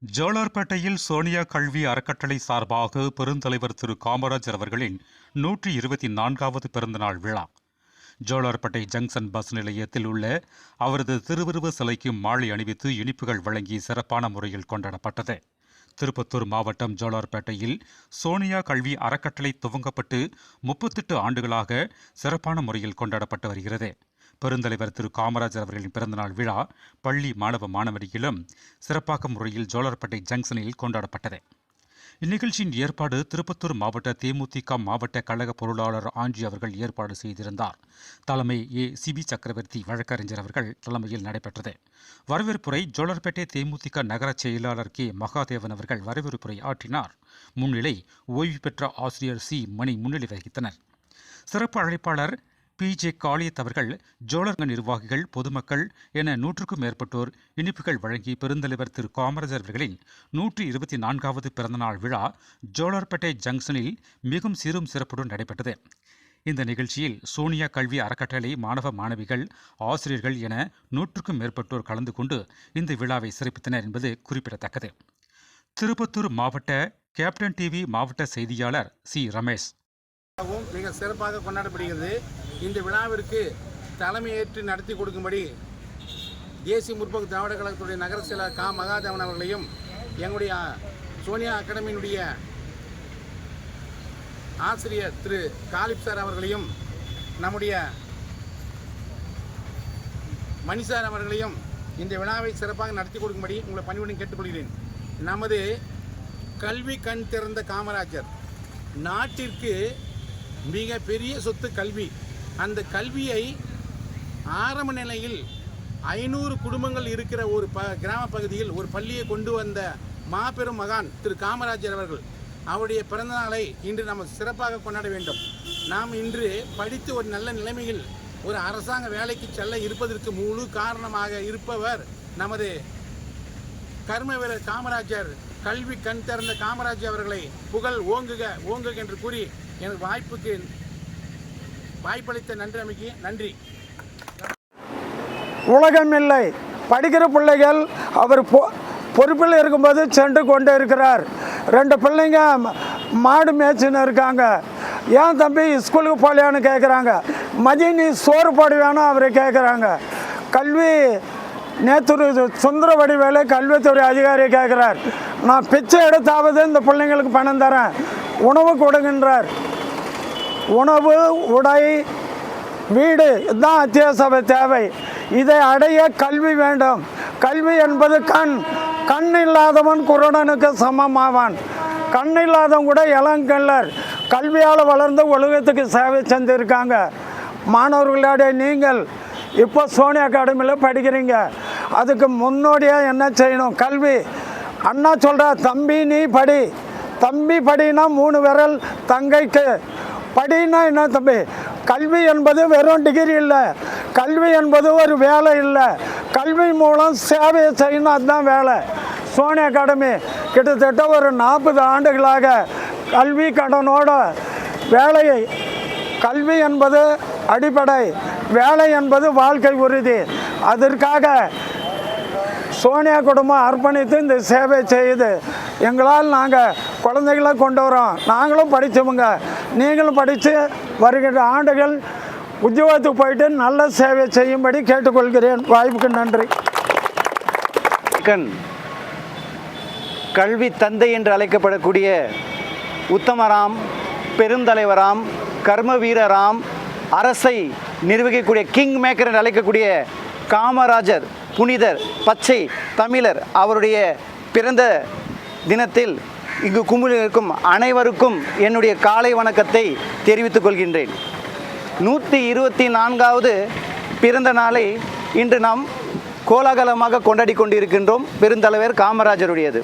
ஜோலார்பேட்டையில் சோனியா கல்வி அறக்கட்டளை சார்பாக பெருந்தலைவர் திரு காமராஜர் அவர்களின் 124வது பிறந்தநாள் விழா ஜோலார்பேட்டை ஜங்ஷன் பஸ் நிலையத்தில் உள்ள அவரது திருவுருவ சிலைக்கு மாலை அணிவித்து இனிப்புகள் வழங்கி சிறப்பான முறையில் கொண்டாடப்பட்டது. திருப்பத்தூர் மாவட்டம் ஜோலார்பேட்டையில் சோனியா கல்வி அறக்கட்டளை துவங்கப்பட்டு 38 ஆண்டுகளாக சிறப்பான முறையில் கொண்டாடப்பட்டு வருகிறது. பெருந்தலைவர் திரு காமராஜர் அவர்களின் பிறந்தநாள் விழா பள்ளி மாணவரிலும் சிறப்பாக முறையில் ஜோலார்பேட்டை ஜங்ஷனில் கொண்டாடப்பட்டது. இந்நிகழ்ச்சியின் ஏற்பாடு திருப்பத்தூர் மாவட்ட தேமுதிக மாவட்ட கழக பொருளாளர் ஆஞ்சி அவர்கள் ஏற்பாடு செய்திருந்தார். தலைமை சிபி சக்கரவர்த்தி வழக்கறிஞர் அவர்கள் தலைமையில் நடைபெற்றது. வரவேற்புரை ஜோலார்பேட்டை தேமுதிக நகர செயலாளர் கே மகாதேவன் அவர்கள் வரவேற்புரை ஆற்றினார். முன்னிலை ஓய்வு பெற்ற ஆசிரியர் சி மணி முன்னிலை வகித்தனர். சிறப்பு அழைப்பாளர் PJ காளியத் அவர்கள் ஜோலார் நிர்வாகிகள் பொதுமக்கள் என 100க்கும் மேற்பட்டோர் இனிப்புகள் வழங்கி பெருந்தலைவர் திரு காமராஜர் அவர்களின் 124வது பிறந்தநாள் விழா ஜோலார்பேட்டை ஜங்ஷனில் மிகவும் சீரும் சிறப்புடன் நடைபெற்றது. இந்த நிகழ்ச்சியில் சோனியா கல்வி அறக்கட்டளை மாணவ மாணவிகள் ஆசிரியர்கள் என 100க்கும் மேற்பட்டோர் கலந்து கொண்டு இந்த விழாவை சிறப்பித்தனர் என்பது குறிப்பிடத்தக்கது. திருப்பத்தூர் மாவட்ட கேப்டன் டிவி மாவட்ட செய்தியாளர் சி ரமேஷ். மிக சிறப்பாக கொண்டாடப்படுகிறது. இந்த விழாவிற்கு தலைமையேற்று நடத்தி கொடுக்கும்படி தேசிய முற்போக்கு திராவிட கழகத்துடைய நகர செயலர் கா மகாதேவன் அவர்களையும் எங்களுடைய சோனியா அகாடமியினுடைய ஆசிரியர் திரு காலிப் சார் அவர்களையும் நம்முடைய மணி சார் அவர்களையும் இந்த விழாவை சிறப்பாக நடத்தி கொடுக்கும்படி உங்களை பணிவுடன் கேட்டுக்கொள்கிறேன். நமது கல்வி கண் திறந்த காமராஜர் நாட்டிற்கு மிக பெரிய சொத்து கல்வி. அந்த கல்வியை ஆரம்ப நிலையில் 500 குடும்பங்கள் இருக்கிற ஒரு கிராம பகுதியில் ஒரு பள்ளியை கொண்டு வந்த மாபெரும் மகான் திரு காமராஜர் அவர்கள் அவருடைய பிறந்த நாளை இன்று நம்ம சிறப்பாக கொண்டாட வேண்டும். நாம் இன்று படித்து ஒரு நல்ல நிலைமையில் ஒரு அரசாங்க வேலைக்கு செல்ல இருப்பதற்கு முழு காரணமாக இருப்பவர் நமது கர்ம வீரர் காமராஜர். கல்வி கண் திறந்த காமராஜர் அவர்களை புகழ் ஓங்குக என்று கூறி எனக்கு வாய்ப்பளித்த நன்றி. உலகம் இல்லை, படிக்கிற பிள்ளைகள் அவர் பொறுப்பில் இருக்கும்போது சென்று கொண்டு இருக்கிறார். 2 பிள்ளைங்க மாடு மேய்ச்சின்னு இருக்காங்க. ஏன் தம்பி ஸ்கூலுக்கு போகலையான்னு கேட்குறாங்க. மதியம் நீ சோறு போடுவேன்னு அவரை கேட்குறாங்க. கல்வி நேற்று சுந்தர வடிவேலு கல்வித்துறை அதிகாரி கேட்குறார், நான் பிச்சை எடுத்தாவது இந்த பிள்ளைங்களுக்கு பணம் தரேன், உணவு கொடுக்கின்றார். உணவு, உடை, வீடு இதுதான் அத்தியாவசிய தேவை. இதை அடைய கல்வி வேண்டும். கல்வி என்பது கண் இல்லாதவன் குருடனுக்கு சமமாவான். கண் இல்லாதவன் கூட இளங்கல்லர் கல்வியால் வளர்ந்து உலகத்துக்கு சேவை செஞ்சுருக்காங்க. மாணவர்களோட நீங்கள் இப்போ சோனியா அகாடமியில் படிக்கிறீங்க. அதுக்கு முன்னோடியாக என்ன செய்யணும்? கல்வி. அண்ணா சொல்கிறா, தம்பி நீ படி. தம்பி படினா 3 விரல், தங்கைக்கு படினா என்ன தம்பி? கல்வி என்பது வெறும் டிகிரி இல்லை. கல்வி என்பது ஒரு வேலை இல்லை. கல்வி மூலம் சேவையை செய்யணும், அதுதான் வேலை. சோனியா அகாடமி கிட்டத்தட்ட ஒரு 40 ஆண்டுகளாக கல்வி கடனோட வேலையை, கல்வி என்பது அடிப்படை, வேலை என்பது வாழ்க்கை உறுதி. அதற்காக சோனியா குடும்பம் அர்ப்பணித்து இந்த சேவை செய்யுது. எங்களால் நாங்கள் குழந்தைகளை கொண்டு வரோம். நாங்களும் படித்தவங்க, நீங்களும் படித்து வருகின்ற ஆண்டுகள் உத்தியோகத்துக்கு போயிட்டு நல்ல சேவை செய்யும்படி கேட்டுக்கொள்கிறேன். வாய்ப்புக்கு நன்றி. கல்வி தந்தை என்று அழைக்கப்படக்கூடிய உத்தமராம், பெருந்தலைவராம், கர்ம வீரராம், அரசை நிர்வகிக்கக்கூடிய கிங் மேக்கர் என்று அழைக்கக்கூடிய காமராஜர், புனிதர், பச்சை தமிழர் அவருடைய பிறந்த தினத்தில் இங்கு கும்பலிருக்கும் அனைவருக்கும் என்னுடைய காலை வணக்கத்தை தெரிவித்துக் கொள்கின்றேன். 124வது பிறந்த நாளை இன்று நாம் கோலாகலமாக கொண்டாடி கொண்டிருக்கின்றோம். பெருந்தலைவர் காமராஜருடையது.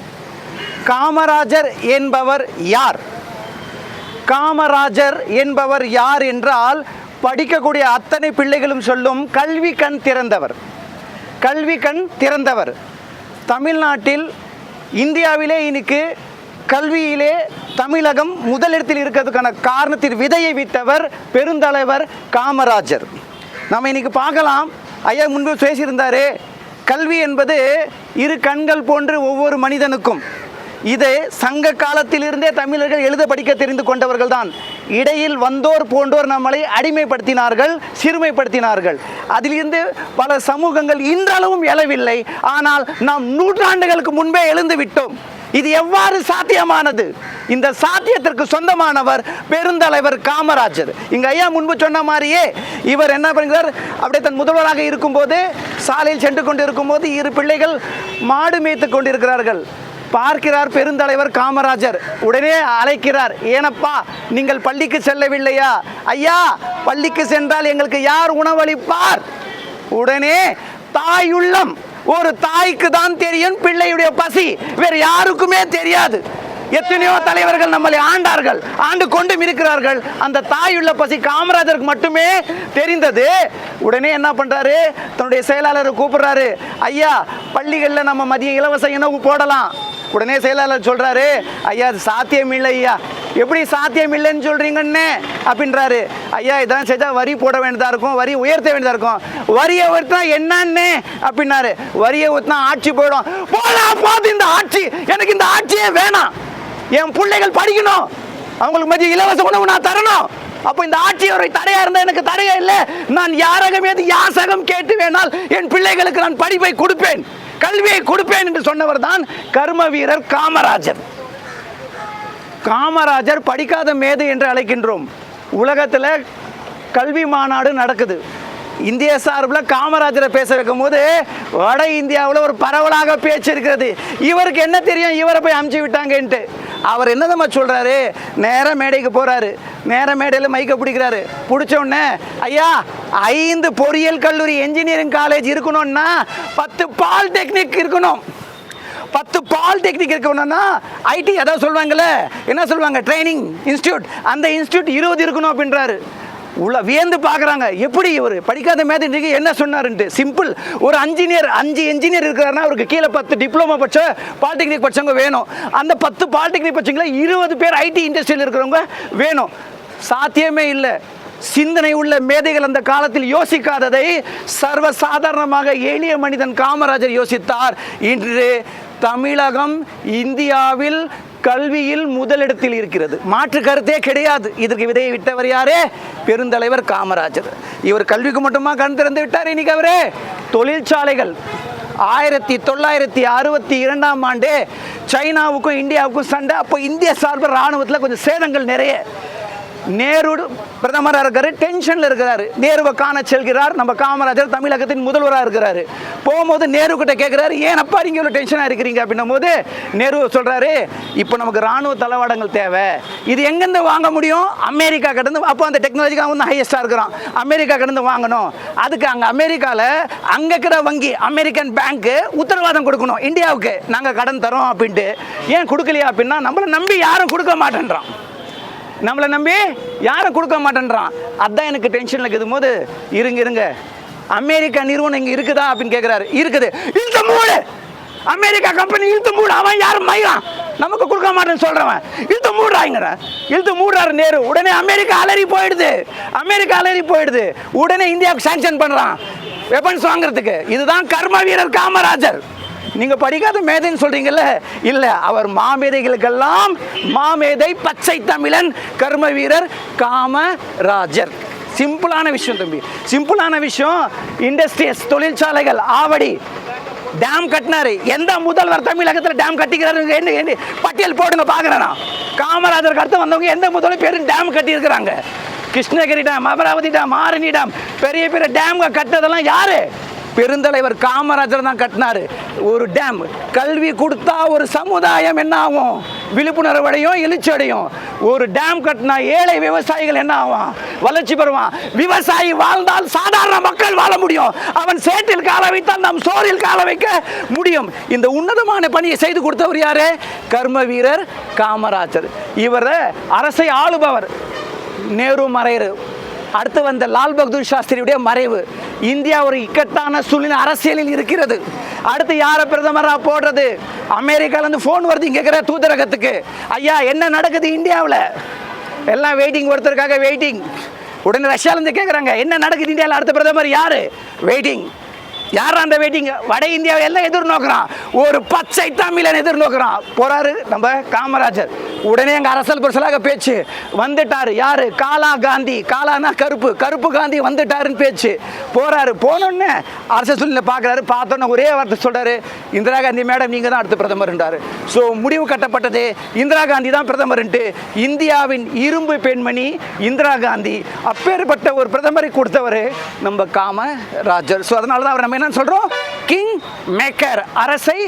காமராஜர் என்பவர் யார்? காமராஜர் என்பவர் யார் என்றால், படிக்கக்கூடிய அத்தனை பிள்ளைகளும் சொல்லும் கல்வி கண் திறந்தவர். கல்வி கண் திறந்தவர். தமிழ்நாட்டில், இந்தியாவிலே இன்னைக்கு கல்வியிலே தமிழகம் முதலிடத்தில் இருக்கிறதுக்கான காரணத்தின் விதையை விட்டவர் பெருந்தலைவர் காமராஜர். நம்ம இன்னைக்கு பார்க்கலாம், ஐயா முன்பு பேசியிருந்தாரு, கல்வி என்பது இரு கண்கள் போன்று ஒவ்வொரு மனிதனுக்கும். இது சங்க காலத்திலிருந்தே தமிழர்கள் எழுத படிக்க தெரிந்து கொண்டவர்கள் தான். இடையில் வந்தோர் போன்றோர் நம்மளை அடிமைப்படுத்தினார்கள், சிறுமைப்படுத்தினார்கள். அதிலிருந்து பல சமூகங்கள் இன்றளவும் எழவில்லை. ஆனால் நாம் நூற்றாண்டுகளுக்கு முன்பே எழுந்து விட்டோம். இது எவ்வாறு சாத்தியமானது? இந்த சாத்தியத்திற்கு சொந்தமானவர் பெருந்தலைவர் காமராஜர். இங்க ஐயா முன்பு சொன்ன மாதிரியே இவர் என்ன பண்ணுகிறார், அப்படியே தன் முதல்வராக இருக்கும்போது சாலையில் சென்று கொண்டு இருக்கும்போது இரு பிள்ளைகள் மாடு மேய்த்து கொண்டிருக்கிறார்கள். பார்க்கிறார் பெருந்தலைவர் காமராஜர். உடனே அழைக்கிறார், ஏனப்பா நீங்கள் பள்ளிக்கு செல்லவில்லையா? ஐயா, பள்ளிக்கு சென்றால் எங்களுக்கு யார் உணவளிப்பார்? உடனே தாயுள்ளம், ஒரு தாய்க்கு தான் தெரியும் பிள்ளையுடைய பசி, வேறு யாருக்குமே தெரியாது. எத்தனையோ தலைவர்கள் நம்மளை ஆண்டார்கள், ஆண்டு கொண்டும் இருக்கிறார்கள். அந்த தாயுள்ள பசி காமராஜருக்கு மட்டுமே தெரிந்தது. உடனே என்ன பண்றாரு, தன்னுடைய செயலாளரை கூப்பிடுறாரு. ஐயா, பள்ளிகளில் நம்ம மதியம் இலவச உணவு போடலாம். உடனே செயலாளர் சொல்றாரு, ஐயா அது சாத்தியம் இல்லை ஐயா. எப்படி சாத்தியம் இல்லைன்னு சொல்றீங்கன்னு அப்படின்றாரு. ஐயா இதான் செஞ்சா வரி போட வேண்டியதா இருக்கும், வரி உயர்த்த வேண்டியதா இருக்கும். வரியை உயர்த்தினா என்னன்னு அப்படின்னாரு. வரியை உயர்த்தினா ஆட்சி போயிடும். போது இந்த ஆட்சி, எனக்கு இந்த ஆட்சியே வேணாம். என் பிள்ளைகள் படிக்கணும், அவங்களுக்கு மதிய இலவச உணவு நான் தரணும். அப்போ இந்த ஆட்சி ஒரு தடையா இருந்தா எனக்கு தடையா இல்லை. நான் யாரகம் ஏது யாசகம் கேட்டு வேணால் என் பிள்ளைகளுக்கு நான் படிப்பை கொடுப்பேன், கல்வியை கொடுப்பேன் என்று சொன்னவர் தான் கர்ம வீரர் காமராஜர். காமராஜர் படிக்காத மேதை என்று அழைக்கின்றோம். உலகத்தில் கல்வி மாநாடு நடக்குது. இந்திய சார்பில் காமராஜரை பேச வைக்கும் போது வட இந்தியாவில் ஒரு பரவலாக பேச்சு இருக்கிறது. இவருக்கு என்ன தெரியும், இவரை போய் அமுச்சு விட்டாங்கன்ட்டு. அவர் என்னதம்மா சொல்றாரு, நேர மேடைக்கு போறாரு. நேர மேடையில் மைக்க பிடிக்கிறாரு. பிடிச்ச உடனே, ஐயா 5 பொறியியல் கல்லூரி என்ஜினியரிங் காலேஜ் இருக்கணும்னா 10 பாலிடெக்னிக் இருக்கணும். 10 பாலிடெக்னிக் இருக்கணும்னா ஐடி அதாவது சொல்லுவாங்கல்ல, என்ன சொல்லுவாங்க, ட்ரைனிங் இன்ஸ்டியூட், அந்த இன்ஸ்டியூட் 20 இருக்கணும் அப்படின்றாரு. உள்ள வியந்து பார்க்குறாங்க, எப்படி இவர் படிக்காத மேதை என்ன சொன்னாருன்ட்டு. சிம்பிள், ஒரு 5 இன்ஜினியர் இருக்கிறாருன்னா அவருக்கு கீழே 10 டிப்ளமோ படிச்ச பாலிடெக்னிக் படித்தவங்க வேணும். அந்த 10 பாலிடெக்னிக் படிச்சவங்கள 20 பேர் ஐடி இண்டஸ்ட்ரியில் இருக்கிறவங்க வேணும். சாத்தியமே இல்லை. சிந்தனை உள்ள மேதைகள் அந்த காலத்தில் யோசிக்காததை சர்வசாதாரணமாக எளிய மனிதன் காமராஜர் யோசித்தார். இன்று தமிழகம் இந்தியாவில் கல்வியில் முதலிடத்தில் இருக்கிறது, மாற்று கருத்தே கிடையாது. இதற்கு விதையை விட்டவர் யாரே? பெருந்தலைவர் காமராஜர். இவர் கல்விக்கு மட்டுமா கண் திறந்து விட்டார். இன்னைக்கு அவரே தொழிற்சாலைகள் 1962ஆம் ஆண்டு சைனாவுக்கும் இந்தியாவுக்கும் சண்டை. அப்போ இந்திய சார்பு இராணுவத்தில் கொஞ்சம் சேதங்கள் நிறைய. நேரு பிரதமராக இருக்காரு, டென்ஷனில் இருக்கிறாரு. நேருவை காண செல்கிறார். நம்ம காமராஜர் தமிழகத்தின் முதல்வராக இருக்கிறாரு. போகும்போது நேரு கிட்ட கேட்குறாரு, ஏன் அப்பா நீங்கள் இவ்வளோ டென்ஷனாக இருக்கிறீங்க அப்படின்னும் போது நேரு சொல்கிறாரு, இப்போ நமக்கு இராணுவ தளவாடங்கள் தேவை. இது எங்கேருந்து வாங்க முடியும்? அமெரிக்கா கிட்டேருந்து. அப்போ அந்த டெக்னாலஜிக்காக வந்து ஹையஸ்டாக இருக்கிறோம். அமெரிக்கா கிட்டேருந்து வாங்கணும். அதுக்கு அங்கே அமெரிக்காவில் அங்கே இருக்கிற வங்கி அமெரிக்கன் பேங்க்கு உத்தரவாதம் கொடுக்கணும், இந்தியாவுக்கு நாங்கள் கடன் தரோம் அப்படின்ட்டு. ஏன் கொடுக்கலையா அப்படின்னா, நம்மளை நம்பி யாரும் கொடுக்க மாட்டேன்றான். நம்மளை நம்பி யாரும் கொடுக்க மாட்டேன்றான். அதான் எனக்கு டென்ஷன் இருக்குது போது, இருங்க அமெரிக்கா நிறுவனம் இங்கே இருக்குதா அப்படின்னு கேட்குறாரு. இருக்குது. இழுத்து மூடு, அமெரிக்கா கம்பெனி இழுத்து மூடு. அவன் யாரும் மயிரான், நமக்கு கொடுக்க மாட்டேன்னு சொல்கிறவன் இழுத்து மூடுறாங்க. இழுத்து மூடுறாரு நேரு. உடனே அமெரிக்கா அலறி போயிடுது. உடனே இந்தியாவுக்கு சாங்ஷன் பண்ணுறான் வெப்பன்ஸ் வாங்குறதுக்கு. இதுதான் கர்ம வீரர் காமராஜர். நீங்கள் படிக்காத மேதைன்னு சொல்கிறீங்கல்ல, இல்லை, அவர் மாமேதைகளுக்கெல்லாம் மாமேதை, பச்சை தமிழன், கர்ம வீரர் காமராஜர். சிம்பிளான விஷயம் தம்பி, சிம்பிளான விஷயம். இண்டஸ்ட்ரீஸ், தொழிற்சாலைகள், ஆவடி டேம் கட்டினாரு. எந்த முதல்வர் தமிழகத்தில் டேம் கட்டிக்கிறாரு? என்ன பட்டியல் போடுங்க பார்க்குறேன். காமராஜருக்கு அடுத்து வந்தவங்க எந்த முதல்வர் பேரும் டேம் கட்டியிருக்கிறாங்க? Krishnagiri dam, Amaravathi dam, Arani dam, பெரிய பெரிய டேம் கட்டதெல்லாம் யாரு? பெருந்தலைவர் காமராஜர் தான் கட்டினாரு. ஒரு டேம். கல்வி கொடுத்தா ஒரு சமுதாயம் என்ன ஆகும்? விழிப்புணர்வு அடையும், எழுச்சி அடையும். ஒரு டேம் கட்டினா ஏழை விவசாயிகள் என்ன ஆகும்? வளர்ச்சி பெறுவான். விவசாயி வாழ்ந்தால் சாதாரண மக்கள் வாழ முடியும். அவன் சேற்றில் கால வைத்தால் நாம் சோறில் கால வைக்க முடியும். இந்த உன்னதமான பணியை செய்து கொடுத்தவர் யாரு? கர்ம வீரர் காமராஜர். இவர் அரசை ஆளுபவர். நேரு மறைவு, அடுத்து வந்த லால் பகதூர் சாஸ்திரியுடைய மறைவு. இந்தியா ஒரு இக்கட்டான சூழ்நிலை அரசியலில் இருக்கிறது. அடுத்து யாரை பிரதமராக போடுறது? அமெரிக்காலேருந்து ஃபோன் வருது இங்கே இருக்கிற தூதரகத்துக்கு, ஐயா என்ன நடக்குது இந்தியாவில்? எல்லாம் வெயிட்டிங், ஒருத்தருக்காக வெயிட்டிங். உடனே ரஷ்யாவிலேருந்து கேட்குறாங்க, என்ன நடக்குது இந்தியாவில், அடுத்த பிரதமர் யார்? வெயிட்டிங். யார் அந்த வெயிட்டிங்? வட இந்தியாவை எல்லாம் எதிர்நோக்குறான், ஒரு பச்சை தமிழன் எதிர்நோக்குறான். போறாரு நம்ம காமராஜர், உடனே எங்க அரசியல் புரசலாக பேச்சு வந்துட்டாரு. யாரு? காலா காந்தி. காலானா கருப்பு, கருப்பு காந்தி வந்துட்டாருன்னு பேச்சு. போறாரு, போனோன்னு அரசியல் சூழ்நிலை பார்க்குறாரு. பார்த்தோன்னே ஒரே வார்த்தை சொல்றாரு, இந்திரா காந்தி மேடம் நீங்கள் தான் அடுத்த பிரதமர்ன்றாரு. ஸோ முடிவு கட்டப்பட்டது, இந்திரா காந்தி தான் பிரதமர்ன்ட்டு. இந்தியாவின் இரும்பு பெண்மணி இந்திரா காந்தி, அப்பேற்பட்ட ஒரு பிரதமரை கொடுத்தவர் நம்ம காமராஜர். ஸோ அதனால தான் அவர் நம்ம என்ன சொல்கிறோம்? கிங் மேக்கர், அரசை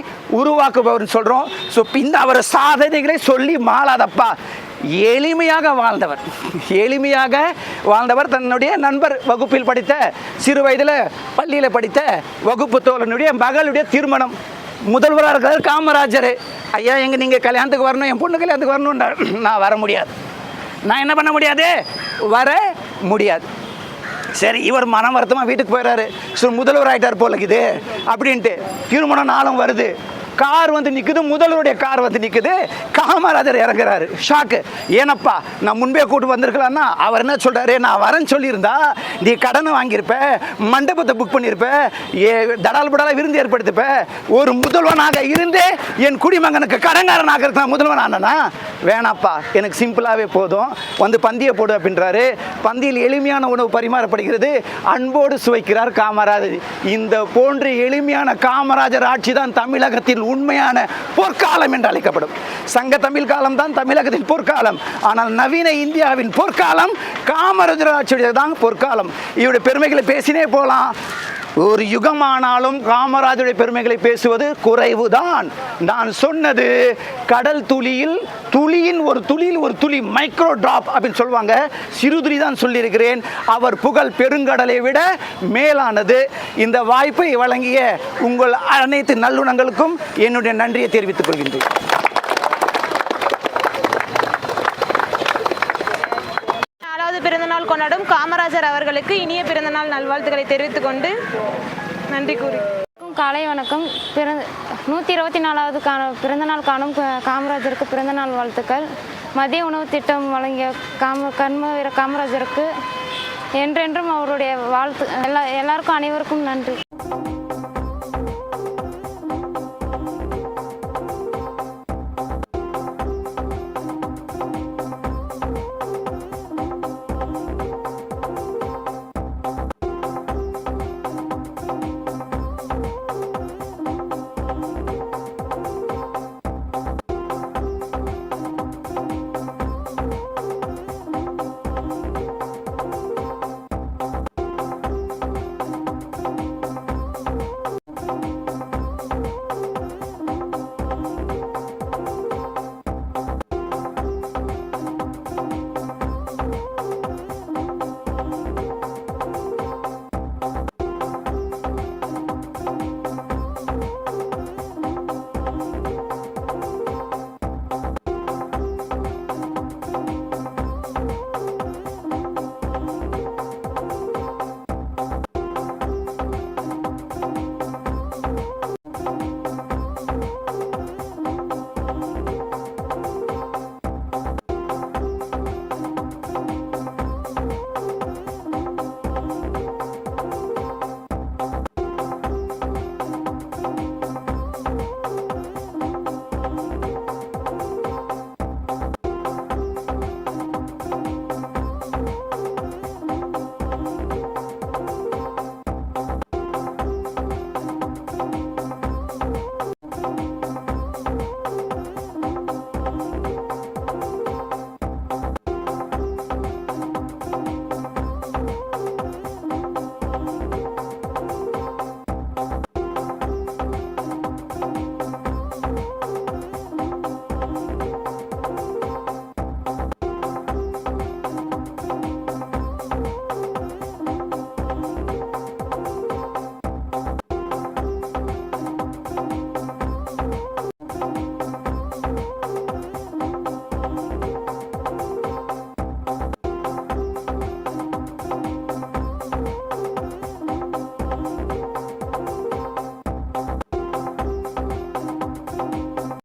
உருவாக்குபவர்னு சொல்கிறோம். ஸோ இந்த அவர் சாதனைகளை சொல்லி மாளாதப்பா. எளிமையாக வாழ்ந்தவர், எளிமையாக வாழ்ந்தவர். தன்னுடைய நண்பர் வகுப்பில் படித்த, சிறு வயதில் பள்ளியில் படித்த வகுப்பு தோழனுடைய மகளுடைய திருமணம். முதல்வராக இருக்கிறார் காமராஜர். ஐயா எங்கே நீங்கள் கல்யாணத்துக்கு வரணும், என் பொண்ணு கல்யாணத்துக்கு வரணும்னு. நான் வர முடியாது. நான் என்ன பண்ண முடியாது? வர முடியாது. சரி, இவர் மனம் வருத்தமாக வீட்டுக்கு போயிடுறாரு. ஸோ முதல்வர் ஆகிட்டார் போல இது அப்படின்ட்டு. திருமணம் நாளும் வருது, கார் வந்து நிற்குது, முதல்வருடைய கார் வந்து நிற்குது. காமராஜர் இறங்குறாரு. ஷாக்கு. ஏனப்பா நான் முன்பே கூட்டு வந்திருக்கலாம்னா அவர் என்ன சொல்கிறாரு, நான் வரேன்னு சொல்லியிருந்தா நீ கடனை வாங்கியிருப்ப, மண்டபத்தை புக் பண்ணியிருப்ப, தடால் படால விருந்து ஏற்படுத்திப்ப. ஒரு முதல்வனாக இருந்து என் குடிமகனுக்கு கடன்காரனாக இருக்க முதல்வன் ஆனா வேணாப்பா, எனக்கு சிம்பிளாகவே போதும், வந்து பந்தியை போடு அப்படின்றாரு. பந்தியில் எளிமையான உணவு பரிமாறப்படுகிறது, அன்போடு சுவைக்கிறார் காமராஜர். இந்த போன்ற எளிமையான காமராஜர் ஆட்சி தான் தமிழகத்தில் உண்மையான பொற்காலம் என்று அழைக்கப்படும். சங்க தமிழ் காலம் தான் தமிழகத்தின் பொற்காலம். ஆனால் நவீன இந்தியாவின் பொற்காலம் காமராஜர் ஆட்சியுடைய தான் பொற்காலம். இவருடைய பெருமைகளை பேசினே போகலாம். ஒரு யுகமானாலும் காமராஜருடைய பெருமைகளை பேசுவது குறைவுதான். நான் சொன்னது கடல் துளியில், துளியின் ஒரு துளியில் ஒரு துளி, மைக்ரோ டிராப் அப்படின்னு சொல்லுவாங்க, சிறுதுளி தான் சொல்லியிருக்கிறேன். அவர் புகழ் பெருங்கடலை விட மேலானது. இந்த வாய்ப்பை வழங்கிய உங்கள் அனைத்து நல்லுணங்களுக்கும் என்னுடைய நன்றியை தெரிவித்துக் கொள்கின்றேன். பிறந்தநாள் கொண்டாடும் காமராஜர் அவர்களுக்கு இனிய பிறந்தநாள் நல்வாழ்த்துக்களை தெரிவித்துக் கொண்டு நன்றி கூறி. காலை வணக்கம். 124வது பிறந்தநாள் காணும் காமராஜருக்கு பிறந்தநாள் வாழ்த்துக்கள். மதிய உணவு திட்டம் வழங்கிய கர்மவீர காமராஜருக்கு என்றென்றும் அவருடைய வாழ்த்து. எல்லாருக்கும் அனைவருக்கும் நன்றி.